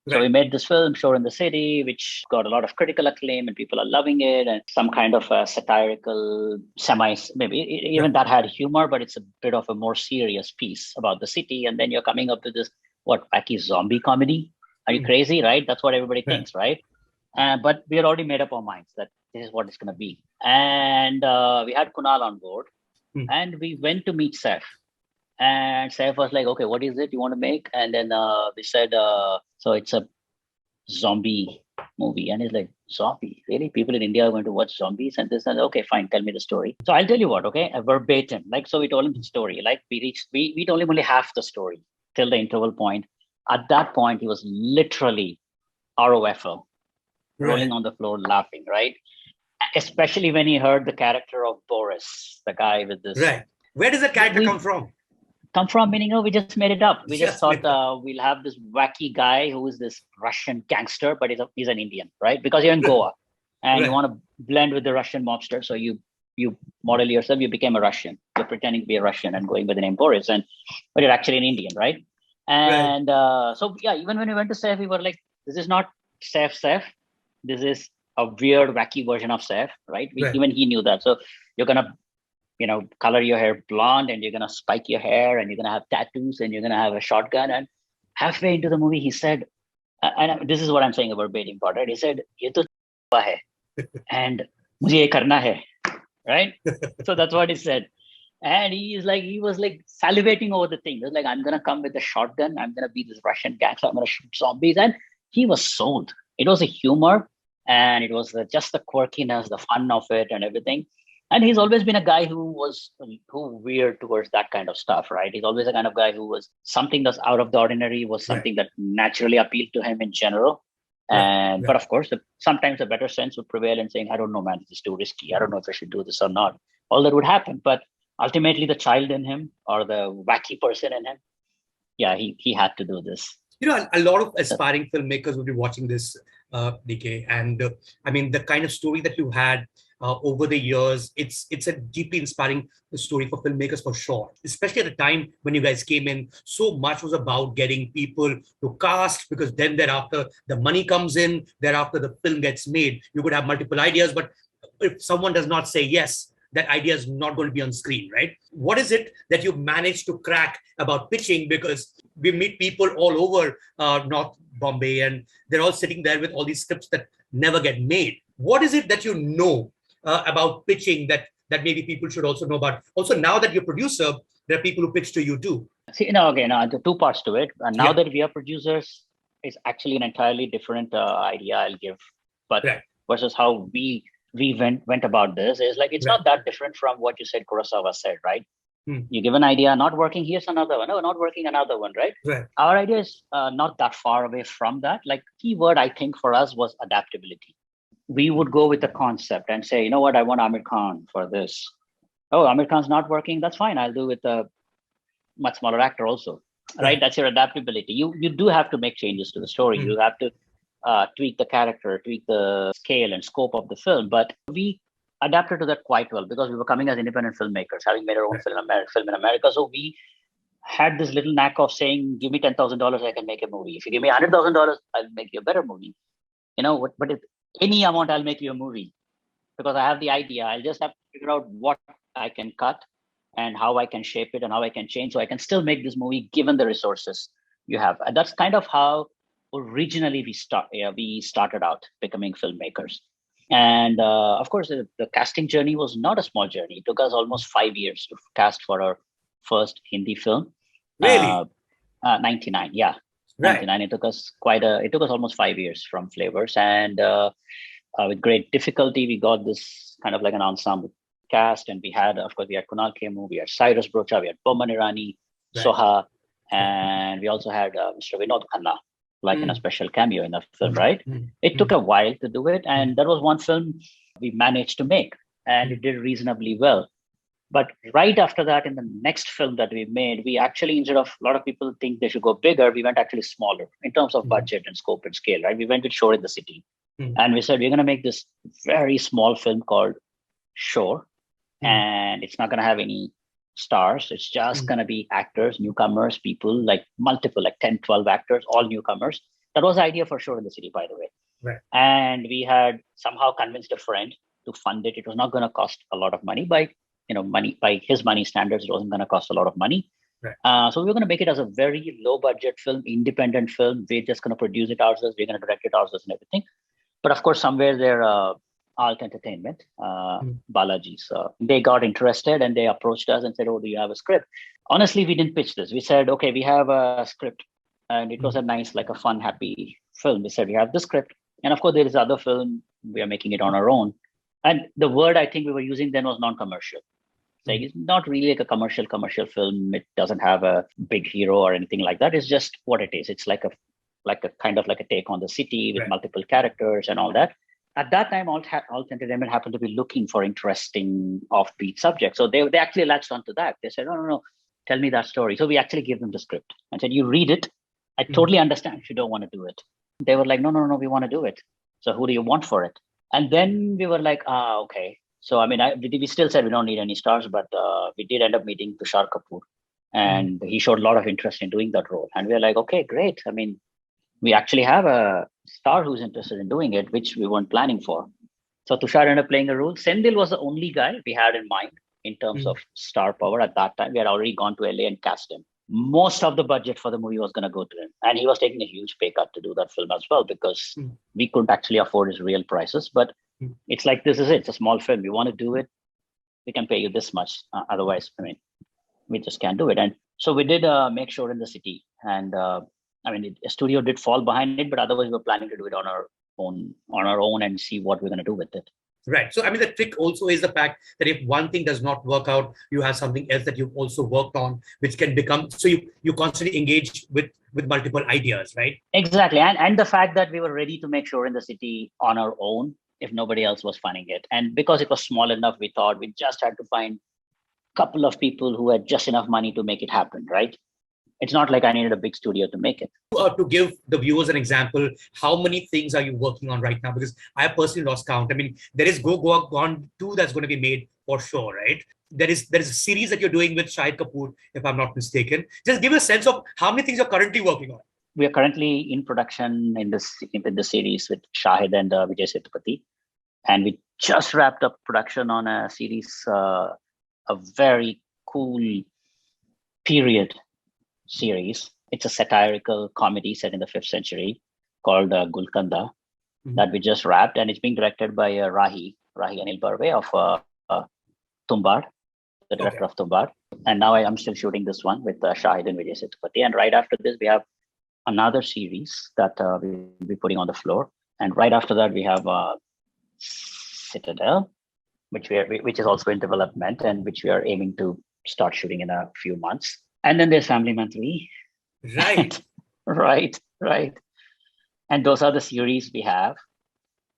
So we made this film, Shore in the City, which got a lot of critical acclaim and people are loving it, and some kind of a satirical, maybe even that had humor, but it's a bit of a more serious piece about the city. And then you're coming up with this, wacky zombie comedy? Are you crazy, right? That's what everybody thinks, right? But we had already made up our minds that this is what it's going to be. And we had Kunal on board, and we went to meet Saif. And Saif was like, okay, what is it you want to make? And then we said, so it's a zombie movie. And he's like, zombie? Really? People in India are going to watch zombies and this? And okay, fine, tell me the story. So I'll tell you what, okay? Verbatim. So we told him the story. Like we told him only half the story till the interval point. At that point, he was literally ROFL, rolling on the floor, laughing, right? Especially when he heard the character of Boris, the guy with this. Right. Where does that character come from? Meaning, we just made it up. We just thought we'll have this wacky guy who is this Russian gangster, but he's an Indian, right? Because you're in Goa and you want to blend with the Russian mobster. So you model yourself, you became a Russian. You're pretending to be a Russian and going by the name Boris, but you're actually an Indian, right? And so, even when we went to Saif, we were like, this is not Saif. This is a weird, wacky version of Saif, right? Even he knew that. So you're going to, color your hair blonde, and you're going to spike your hair, and you're going to have tattoos, and you're going to have a shotgun. And halfway into the movie, he said, and this is what I'm saying about verbatim part, right? He said, "Ye to hai, and mujhe ye karna hai," right? So that's what he said. And he was like salivating over the thing. He was like, I'm going to come with a shotgun. I'm going to be this Russian gangster. I'm going to shoot zombies. And he was sold. It was a humor, and it was just the quirkiness, the fun of it and everything. And he's always been a guy who veered towards that kind of stuff, right? He's always a kind of guy who was something that's out of the ordinary, was something that naturally appealed to him in general. But of course, sometimes a better sense would prevail in saying, I don't know, man, this is too risky. I don't know if I should do this or not. All that would happen. But ultimately, the child in him or the wacky person in him, he had to do this. A lot of aspiring filmmakers will be watching this, DK. And I mean, the kind of story that you had over the years, it's a deeply inspiring story for filmmakers for sure. Especially at the time when you guys came in, so much was about getting people to cast, because then thereafter the money comes in, thereafter the film gets made. You could have multiple ideas, but if someone does not say yes, that idea is not going to be on screen, right? What is it that you've managed to crack about pitching? Because we meet people all over North Bombay, and they're all sitting there with all these scripts that never get made. What is it that you know about pitching that maybe people should also know about? Also, now that you're a producer, there are people who pitch to you too. See, the 2 parts to it. And now that we are producers, it's actually an entirely different idea I'll give. But versus how we went about this is like, it's not that different from what you said Kurosawa said, right? You give an idea, not working, here's another one. No, not working, another one, right? Our idea is not that far away from that. Like, key word, I think, for us was adaptability. We would go with the concept and say, you know what, I want Amir Khan for this. Oh, Amir Khan's not working, that's fine. I'll do with a much smaller actor also, right? That's your adaptability. You do have to make changes to the story. You have to tweak the character, tweak the scale and scope of the film. But we adapted to that quite well because we were coming as independent filmmakers, having made our own film in America. So we had this little knack of saying, give me $10,000, I can make a movie. If you give me $100,000, I'll make you a better movie. But if any amount, I'll make you a movie because I have the idea. I'll just have to figure out what I can cut and how I can shape it and how I can change. So I can still make this movie given the resources you have. And that's kind of how originally we started out becoming filmmakers. And of course, the casting journey was not a small journey. It took us almost 5 years to cast for our first Hindi film. Really? 99, yeah. Right. 99. It took us almost 5 years from Flavors. And with great difficulty, we got this kind of like an ensemble cast. And we had Kunal Khemu, we had Cyrus Brocha, we had Boman Irani, Right. Soha, and we also had Mr. Vinod Khanna, like in a special cameo in the film, right? It took a while to do it. And that was one film we managed to make, and it did reasonably well. But right after that, in the next film that we made, we actually, instead of, a lot of people think they should go bigger, we went actually smaller in terms of budget and scope and scale, right? We went with Shore in the City. And we said, we're going to make this very small film called Shore. And it's not going to have any stars. It's just going to be actors, newcomers, people, like multiple, like 10, 12 actors, all newcomers. That was the idea for Shore in the City, by the way. Right. And we had somehow convinced a friend to fund it. It was not going to cost a lot of money by his money standards. It wasn't going to cost a lot of money. Right. So we were going to make it as a very low budget film, independent film. We're just going to produce it ourselves. We're going to direct it ourselves and everything. But of course, somewhere there, Alt Entertainment, Balaji's, they got interested and they approached us and said, oh, do you have a script? Honestly, we didn't pitch this. We said, okay, we have a script. And it was a nice, like a fun, happy film. We said, we have the script. And of course, there is other film. We are making it on our own. And the word I think we were using then was non-commercial. Like, it's not really like a commercial film. It doesn't have a big hero or anything like that. It's just what it is. It's like a kind of like a take on the city with multiple characters and all that. At that time, Alt Entertainment happened to be looking for interesting offbeat subjects. So they actually latched onto that. They said, no, tell me that story. So we actually gave them the script and said, you read it. I totally understand if you don't want to do it. They were like, no, we want to do it. So who do you want for it? And then we were like, okay. So, I mean, we still said we don't need any stars, but we did end up meeting Tushar Kapoor. And he showed a lot of interest in doing that role. And we were like, okay, great. I mean, we actually have a star who's interested in doing it, which we weren't planning for. So Tushar ended up playing a role. Sendil was the only guy we had in mind in terms of star power at that time. We had already gone to LA and cast him. Most of the budget for the movie was going to go to him. And he was taking a huge pay cut to do that film as well, because we couldn't actually afford his real prices. But it's like, this is it. It's a small film. You want to do it, we can pay you this much. Otherwise, I mean, we just can't do it. And so we did make Shore in the City. And a studio did fall behind it, but otherwise we were planning to do it on our own and see what we're going to do with it. Right. So, I mean, the trick also is the fact that if one thing does not work out, you have something else that you've also worked on, which can become, so you constantly engage with multiple ideas, right? Exactly. And the fact that we were ready to make Shore in the City on our own, if nobody else was funding it. And because it was small enough, we thought we just had to find a couple of people who had just enough money to make it happen, right? It's not like I needed a big studio to make it. To give the viewers an example, how many things are you working on right now? Because I personally lost count. I mean, there is Gone 2 that's going to be made for sure, right? There is a series that you're doing with Shahid Kapoor, if I'm not mistaken. Just give a sense of how many things you're currently working on. We are currently in production in the series with Shahid and Vijay Sethupathi. And we just wrapped up production on a series, a very cool period series. It's a satirical comedy set in the 5th century called Gulkanda that we just wrapped, and it's being directed by Rahi Anil Barve of Tumbar, the director of Tumbar. And now I'm still shooting this one with Shahid and Vijay Sethupathi. And right after this, we have another series that we'll be putting on the floor. And right after that, we have Citadel, which is also in development and which we are aiming to start shooting in a few months. And then there's Family Man 3. Right. Right. And those are the series we have.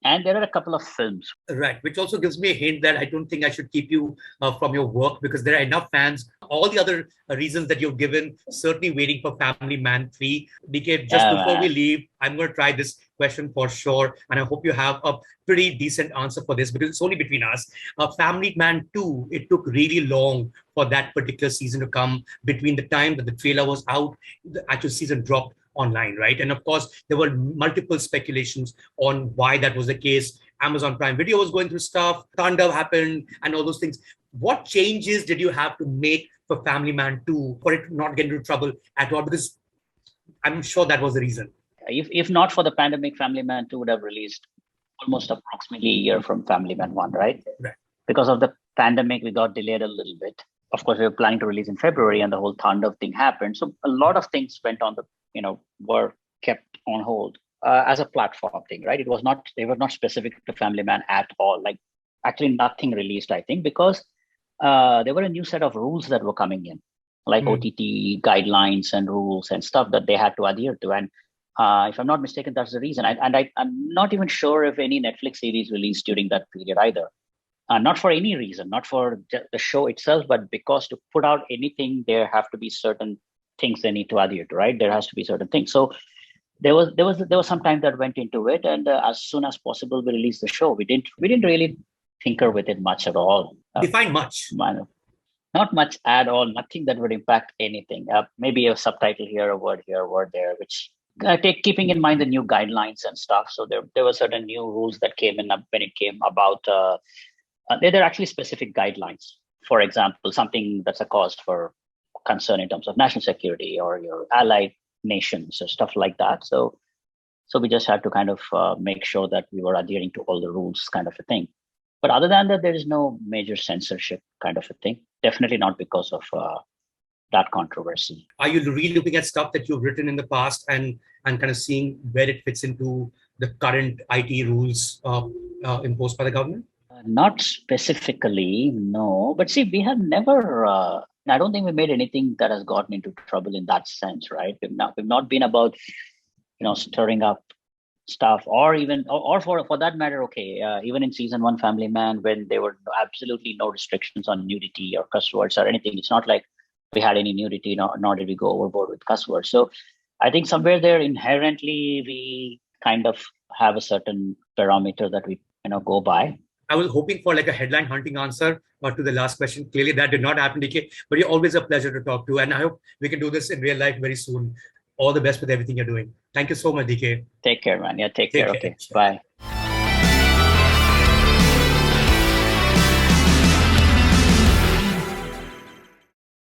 And there are a couple of films. Right. Which also gives me a hint that I don't think I should keep you from your work, because there are enough fans all the other reasons that you've given, certainly waiting for Family Man 3. DK, just Yeah, before we man. leave, I'm going to try this question for sure. And I hope you have a pretty decent answer for this because it's only between us. Family Man 2, it took really long for that particular season to come between the time that the trailer was out, the actual season dropped online, right? And of course, there were multiple speculations on why that was the case. Amazon Prime Video was going through stuff, Tandav happened, and all those things. What changes did you have to make for Family Man 2 for it to not get into trouble at all? Because I'm sure that was the reason. If not for the pandemic, Family Man 2 would have released almost approximately a year from Family Man 1, right? Right. Because of the pandemic, we got delayed a little bit. Of course, we were planning to release in February and the whole Tandav thing happened. So a lot of things went on were kept on hold as a platform thing, right? They were not specific to Family Man at all. Like actually nothing released, I think, because there were a new set of rules that were coming in, like OTT guidelines and rules and stuff that they had to adhere to. And if I'm not mistaken, that's the reason. I'm not even sure if any Netflix series released during that period either. Not for any reason, not for the show itself, but because to put out anything, there have to be certain things they need to adhere to, right? There has to be certain things. So there was some time that went into it, and as soon as possible, we released the show. We didn't really tinker with it much at all. Define much. Not much at all. Nothing that would impact anything. Maybe a subtitle here, a word there, which keeping in mind the new guidelines and stuff. So there were certain new rules that came in when it came about. There are actually specific guidelines. For example, something that's a cause for concern in terms of national security or your allied nations or stuff like that. So we just had to kind of make sure that we were adhering to all the rules, kind of a thing. But other than that, there is no major censorship kind of a thing. Definitely not because of that controversy. Are you re-looking at stuff that you've written in the past and kind of seeing where it fits into the current IT rules imposed by the government? Not specifically, no. But see, we have never. I don't think we made anything that has gotten into trouble in that sense, right? We've not been about, stirring up stuff, or even, or for that matter, okay, even in season 1 Family Man, when there were absolutely no restrictions on nudity or cuss words or anything, it's not like we had any nudity, nor did we go overboard with cuss words. So I think somewhere there inherently we kind of have a certain parameter that we go by. I was hoping for like a headline hunting answer to the last question. Clearly that did not happen, DK, but you're always a pleasure to talk to. And I hope we can do this in real life very soon. All the best with everything you're doing. Thank you so much, DK. Take care, man. Yeah, take care. Okay, bye.